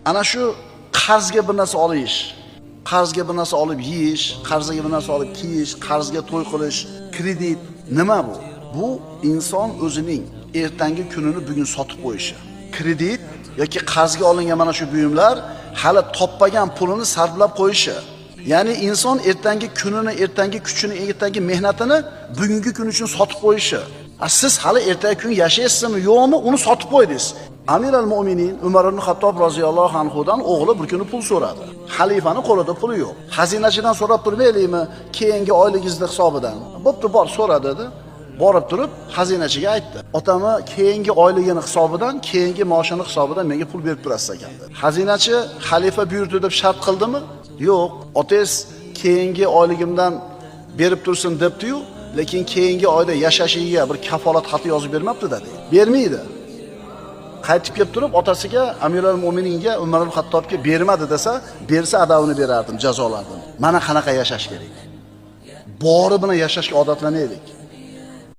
ana shu qarzga bir narsa olish, qarzga bir narsa olib yeyish, qarzga bir narsa olib kiyish, qarzga to'y qilish, kredit nima bu? Bu inson o'zining ertangi kunini bugun sotib qo'yishi. Kredit yoki qarzga olingan mana shu buyumlar hali topmagan pulini sarflab qo'yishi. Ya'ni inson ertangi kunini, ertangi kuchini, ertangi mehnatini bugungi kun uchun sotib qo'yishi. Siz hali ertangi kun yashaysizmi, yo'qmi, uni sotib qo'ydingiz. Amir al-Mu'minin Umar ibn Xattob roziyallohu anhudan o'g'li bir kuni pul so'radi. Xalifani qo'lida puli yo'q. Xazinachidan so'rab turmaylikmi, keyingi oyligingizni hisobidan? Bo'pti, bor so'ra dedi. Borib turib xazinachiga aytdi. Otami keyingi oyligini hisobidan, keyingi maoshini hisobidan menga pul berib turasiz ekan dedi. Xazinachi xalifa buyurdi deb shart qildimi? Yo'q. Otangiz keyingi oyligimdan berib tursin debdi-yu, lekin keyingi oyda yashashiga bir kafolat xati yozib bermabdi dedi. Bermaydi. Qaytib kelib turib otasiga, Amirul Mo'mininga, Umar ibn Xattobga bermadi desa, bersa adabini berardim, jazolardim. Mana qanaqa yashash kerak. Bori bilan yashashga odatlanaylik.